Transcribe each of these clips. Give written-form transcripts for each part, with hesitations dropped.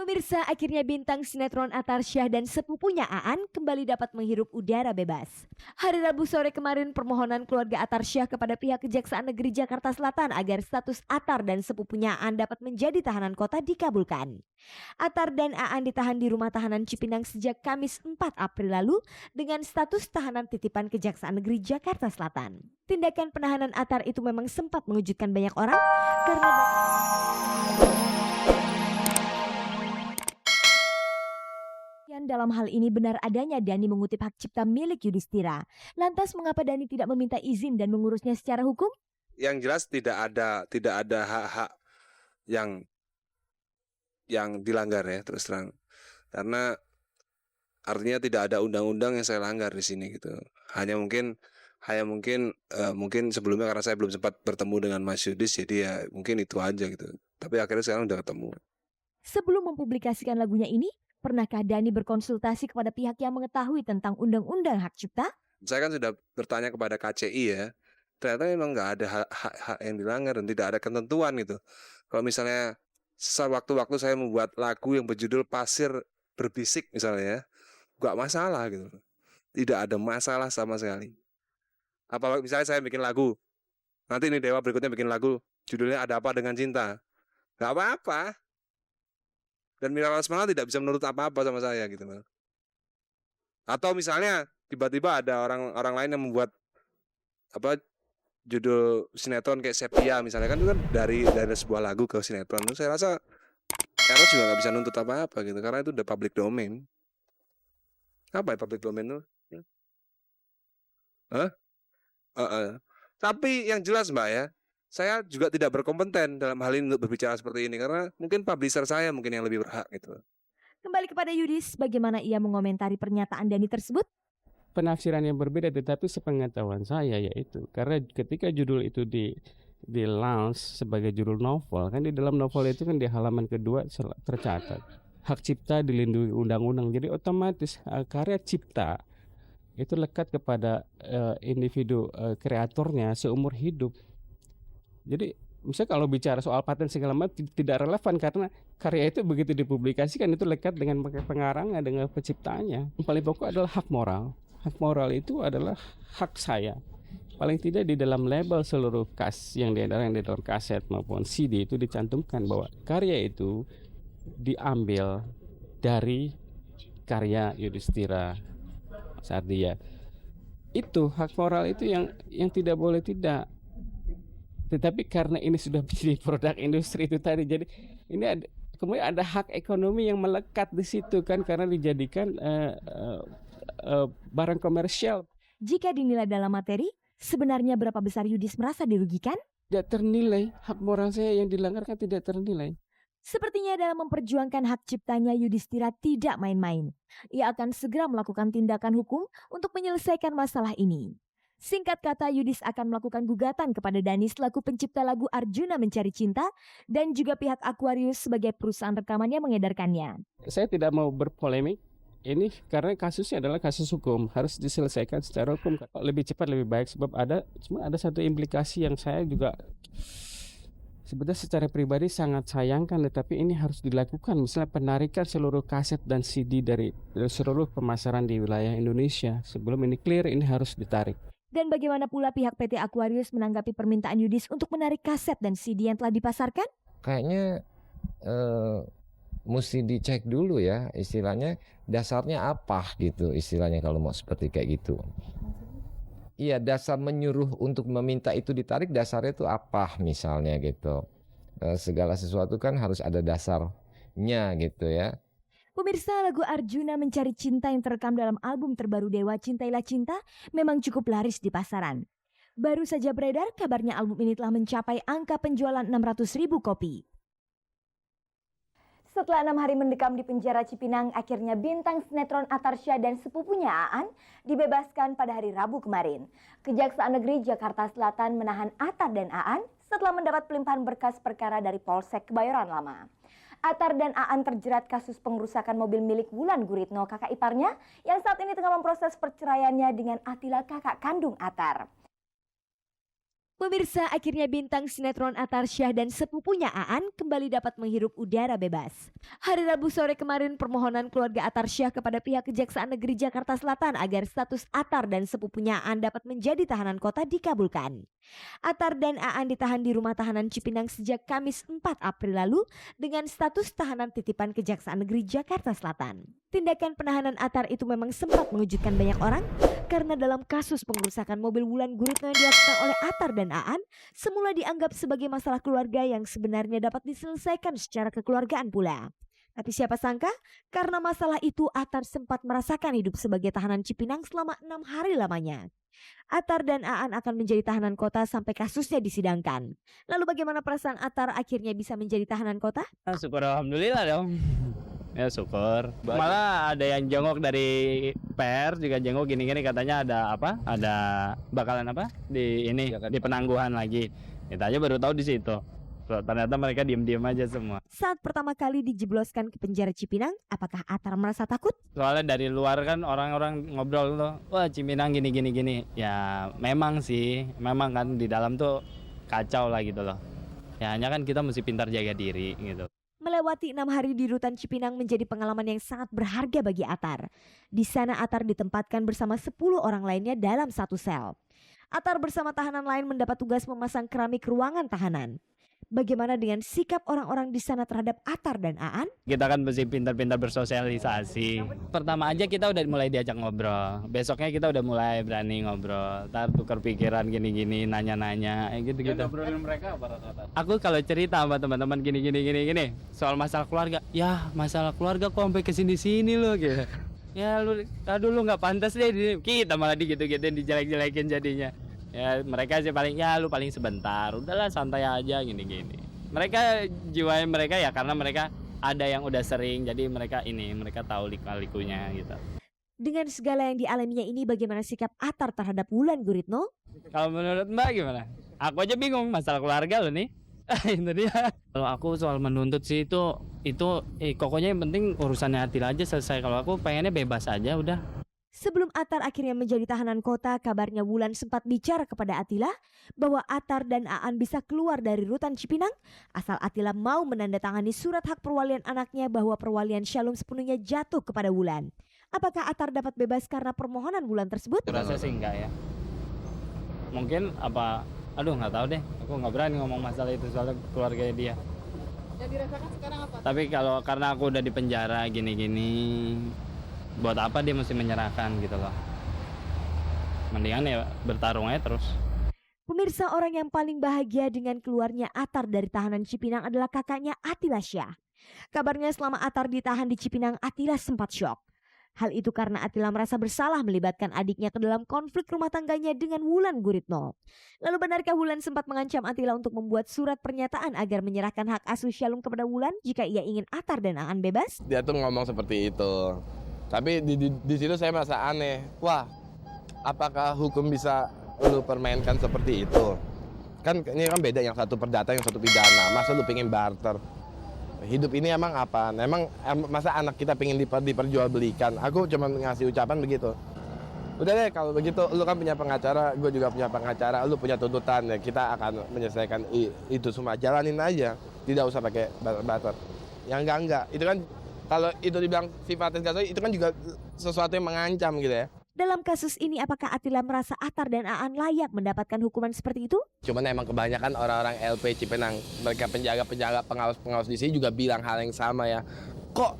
Pemirsa, akhirnya bintang sinetron Atarsyah dan sepupunya Aan kembali dapat menghirup udara bebas. Hari Rabu sore kemarin, permohonan keluarga Atarsyah kepada pihak Kejaksaan Negeri Jakarta Selatan agar status Atar dan sepupunya Aan dapat menjadi tahanan kota dikabulkan. Atar dan Aan ditahan di rumah tahanan Cipinang sejak Kamis 4 April lalu dengan status tahanan titipan Kejaksaan Negeri Jakarta Selatan. Tindakan penahanan Atar itu memang sempat mengejutkan banyak orang karena dalam hal ini benar adanya Dhani mengutip hak cipta milik Yudhistira. Lantas mengapa Dhani tidak meminta izin dan mengurusnya secara hukum? Yang jelas tidak ada hak-hak yang dilanggar ya, terus terang. Karena artinya tidak ada undang-undang yang saya langgar di sini gitu. Hanya mungkin sebelumnya karena saya belum sempat bertemu dengan Mas Yudis, jadi ya mungkin itu aja gitu. Tapi akhirnya sekarang udah ketemu. Sebelum mempublikasikan lagunya ini, pernahkah Dhani berkonsultasi kepada pihak yang mengetahui tentang undang-undang hak cipta? Saya kan sudah bertanya kepada KCI ya. Ternyata memang nggak ada hak yang dilanggar dan tidak ada ketentuan gitu. Kalau misalnya sewaktu-waktu saya membuat lagu yang berjudul Pasir Berbisik misalnya ya, nggak masalah gitu. Tidak ada masalah sama sekali. Apalagi misalnya saya bikin lagu, nanti ini Dewa berikutnya bikin lagu, judulnya Ada Apa Dengan Cinta. Nggak apa-apa. Dan Mira Lesmana tidak bisa menuntut apa-apa sama saya gitu. Atau misalnya tiba-tiba ada orang lain yang membuat judul sinetron kayak Sepia misalnya, kan itu kan dari sebuah lagu ke sinetron. Saya rasa Eros juga nggak bisa nuntut apa-apa gitu karena itu udah public domain. Apa ya public domain itu? Tapi yang jelas Mbak ya, saya juga tidak berkompeten dalam hal ini untuk berbicara seperti ini karena mungkin publisher saya mungkin yang lebih berhak gitu. Kembali kepada Yudis, bagaimana ia mengomentari pernyataan Dhani tersebut? Penafsiran yang berbeda, tetapi sepengetahuan saya yaitu karena ketika judul itu di launch sebagai judul novel, kan di dalam novel itu kan di halaman kedua tercatat hak cipta dilindungi undang-undang. Jadi otomatis karya cipta itu lekat kepada individu kreatornya seumur hidup. Jadi misalnya kalau bicara soal paten segala macam tidak relevan karena karya itu begitu dipublikasikan itu lekat dengan pengarangnya, dengan penciptanya. Yang paling pokok adalah hak moral. Hak moral itu adalah hak saya. Paling tidak di dalam label seluruh yang di dalam kaset maupun CD itu dicantumkan bahwa karya itu diambil dari karya Yudhistira saat dia. Itu hak moral itu yang tidak boleh tidak. Tetapi karena ini sudah menjadi produk industri itu tadi, jadi ini kemudian ada hak ekonomi yang melekat di situ kan karena dijadikan barang komersial. Jika dinilai dalam materi, sebenarnya berapa besar Yudis merasa dirugikan? Tidak ternilai, hak moral saya yang dilanggar kan tidak ternilai. Sepertinya dalam memperjuangkan hak ciptanya Yudhistira tidak main-main. Ia akan segera melakukan tindakan hukum untuk menyelesaikan masalah ini. Singkat kata, Yudis akan melakukan gugatan kepada Dhani selaku pencipta lagu Arjuna Mencari Cinta dan juga pihak Aquarius sebagai perusahaan rekaman yang mengedarkannya. Saya tidak mau berpolemik ini karena kasusnya adalah kasus hukum, harus diselesaikan secara hukum. Lebih cepat lebih baik sebab ada satu implikasi yang saya juga sebetulnya secara pribadi sangat sayangkan, tetapi ini harus dilakukan. Misalnya penarikan seluruh kaset dan CD dari seluruh pemasaran di wilayah Indonesia. Sebelum ini clear, ini harus ditarik. Dan bagaimana pula pihak PT Aquarius menanggapi permintaan Yudis untuk menarik kaset dan CD yang telah dipasarkan? Kayaknya mesti dicek dulu ya, istilahnya dasarnya apa gitu, istilahnya kalau mau seperti kayak gitu. Iya, dasar menyuruh untuk meminta itu ditarik, dasarnya itu apa misalnya gitu. Segala sesuatu kan harus ada dasarnya gitu ya. Pemirsa, lagu Arjuna Mencari Cinta yang terekam dalam album terbaru Dewa Cintailah Cinta memang cukup laris di pasaran. Baru saja beredar kabarnya album ini telah mencapai angka penjualan 600.000 kopi. Setelah 6 hari mendekam di penjara Cipinang, akhirnya bintang sinetron Atarsyah dan sepupunya Aan dibebaskan pada hari Rabu kemarin. Kejaksaan Negeri Jakarta Selatan menahan Atar dan Aan setelah mendapat pelimpahan berkas perkara dari Polsek Kebayoran Lama. Atar dan Aan terjerat kasus pengerusakan mobil milik Wulan Guritno, kakak iparnya, yang saat ini tengah memproses perceraiannya dengan Atila, kakak kandung Atar. Pemirsa, akhirnya bintang sinetron Atarsyah dan sepupunya Aan kembali dapat menghirup udara bebas. Hari Rabu sore kemarin permohonan keluarga Atarsyah kepada pihak Kejaksaan Negeri Jakarta Selatan agar status Atar dan sepupunya Aan dapat menjadi tahanan kota dikabulkan. Atar dan Aan ditahan di rumah tahanan Cipinang sejak Kamis 4 April lalu dengan status tahanan titipan Kejaksaan Negeri Jakarta Selatan. Tindakan penahanan Atar itu memang sempat mengejutkan banyak orang karena dalam kasus pengerusakan mobil Wulan Guritno yang dilakukan oleh Atar dan Aan semula dianggap sebagai masalah keluarga yang sebenarnya dapat diselesaikan secara kekeluargaan pula. Tapi siapa sangka karena masalah itu Atar sempat merasakan hidup sebagai tahanan Cipinang selama 6 hari lamanya. Atar dan Aan akan menjadi tahanan kota sampai kasusnya disidangkan. Lalu bagaimana perasaan Atar akhirnya bisa menjadi tahanan kota? Syukur alhamdulillah dong. Ya syukur. Malah ada yang jenguk dari pers juga jenguk gini-gini katanya ada apa? Ada bakalan apa? Di ini di penangguhan lagi. Kita aja baru tahu di situ. Ternyata mereka diem-diem aja semua. Saat pertama kali dijebloskan ke penjara Cipinang, apakah Atar merasa takut? Soalnya dari luar kan orang-orang ngobrol tuh, wah Cipinang gini. Ya memang sih, memang kan di dalam tuh kacau lah gitu loh. Ya hanya kan kita mesti pintar jaga diri gitu. Melewati 6 hari di rutan Cipinang menjadi pengalaman yang sangat berharga bagi Atar. Di sana Atar ditempatkan bersama 10 orang lainnya dalam satu sel. Atar bersama tahanan lain mendapat tugas memasang keramik ruangan tahanan. Bagaimana dengan sikap orang-orang di sana terhadap Atar dan Aan? Kita kan mesti pintar-pintar bersosialisasi. Pertama aja kita udah mulai diajak ngobrol. Besoknya kita udah mulai berani ngobrol. Ntar tukar pikiran gini-gini, nanya-nanya, gitu-gitu. Yang ngobrolin mereka apa rata-rata? Aku kalau cerita sama teman-teman gini soal masalah keluarga, ya masalah keluarga kok sampai kesini-sini loh gitu. Ya lu dulu nggak pantas deh, kita malah gitu-gituin dijelek-jelekin jadinya. Ya mereka sih paling ya lu paling sebentar, udahlah santai aja gini-gini. Mereka jiwanya mereka ya karena mereka ada yang udah sering, jadi mereka tahu lika-likunya gitu. Dengan segala yang dialaminya ini, bagaimana sikap Atar terhadap Wulan Guritno? Kalau menurut Mbak gimana? Aku aja bingung masalah keluarga lo nih. Itu dia. Kalau aku soal menuntut sih itu pokoknya yang penting urusannya Atila aja selesai. Kalau aku pengennya bebas aja udah. Sebelum Atar akhirnya menjadi tahanan kota, kabarnya Wulan sempat bicara kepada Atila bahwa Atar dan Aan bisa keluar dari rutan Cipinang asal Atila mau menandatangani surat hak perwalian anaknya bahwa perwalian Shalom sepenuhnya jatuh kepada Wulan. Apakah Atar dapat bebas karena permohonan Wulan tersebut? Rasa sih enggak ya. Mungkin apa? Aduh nggak tahu deh. Aku nggak berani ngomong masalah itu soal keluarganya dia. Yang dirasakan sekarang apa? Tapi kalau karena aku udah di penjara gini-gini, buat apa dia mesti menyerahkan gitu loh. Mendingan ya bertarung aja terus. Pemirsa, orang yang paling bahagia dengan keluarnya Atar dari tahanan Cipinang adalah kakaknya Atila Syah. Kabarnya selama Atar ditahan di Cipinang, Atila sempat syok. Hal itu karena Atila merasa bersalah melibatkan adiknya ke dalam konflik rumah tangganya dengan Wulan Guritno. Lalu benarkah Wulan sempat mengancam Atila untuk membuat surat pernyataan agar menyerahkan hak asuh Shalom kepada Wulan jika ia ingin Atar dan Aan bebas? Dia tuh ngomong seperti itu. Tapi di situ saya merasa aneh. Wah, apakah hukum bisa lu permainkan seperti itu? Kan ini kan beda, yang satu perdata, yang satu pidana. Masa lu pengen barter? Hidup ini emang apa? Emang masa anak kita pengen diperjualbelikan? Aku cuma ngasih ucapan begitu. Udah deh, kalau begitu lu kan punya pengacara, gue juga punya pengacara, lu punya tuntutan, ya kita akan menyelesaikan itu semua. Jalanin aja, tidak usah pakai barter. Yang enggak. Itu kan kalau itu dibilang sifatnya nggak sesuai, itu kan juga sesuatu yang mengancam gitu ya. Dalam kasus ini, apakah Atila merasa Atar dan Aan layak mendapatkan hukuman seperti itu? Cuman emang kebanyakan orang-orang LP Cipinang, mereka penjaga-penjaga, pengawas-pengawas di sini juga bilang hal yang sama ya. Kok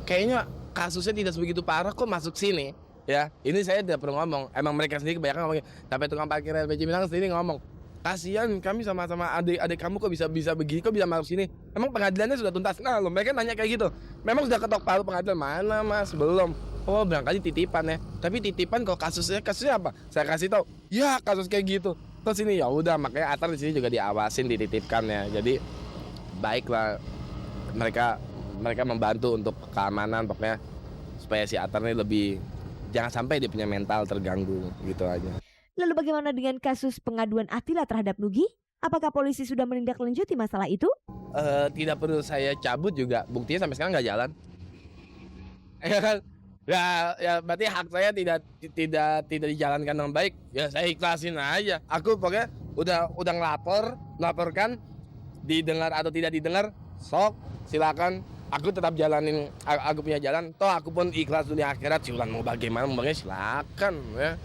kayaknya kasusnya tidak sebegitu parah kok masuk sini? Ya, ini saya tidak perlu ngomong. Emang mereka sendiri kebanyakan ngomong. Sampai tukang parkir LP Cipinang sendiri ngomong, kasihan kami sama-sama adik kamu kok bisa begini, kok bisa masuk sini. Emang pengadilannya sudah tuntas? Nah, lo mereka nanya kayak gitu. Memang sudah ketok palu pengadilan? Mana mas, belum. Oh, berangkali titipan ya. Tapi titipan kok kasusnya apa? Saya kasih tahu. Ya, kasus kayak gitu. Terus ini ya udah, makanya Atar di sini juga diawasin, dititipkan ya. Jadi baiklah mereka membantu untuk keamanan pokoknya supaya si Atar ini lebih jangan sampai dia punya mental terganggu gitu aja. Lalu bagaimana dengan kasus pengaduan Atila terhadap Nugi? Apakah polisi sudah menindaklanjuti masalah itu? Tidak perlu saya cabut juga, buktinya sampai sekarang nggak jalan. Ya kan? Ya berarti hak saya tidak dijalankan dengan baik. Ya saya ikhlasin aja. Aku pokoknya udah melaporkan, didengar atau tidak didengar, sok silakan. Aku tetap jalanin, aku punya jalan. Toh aku pun ikhlas dunia akhirat. Siulan mau bagaimana, silakan ya.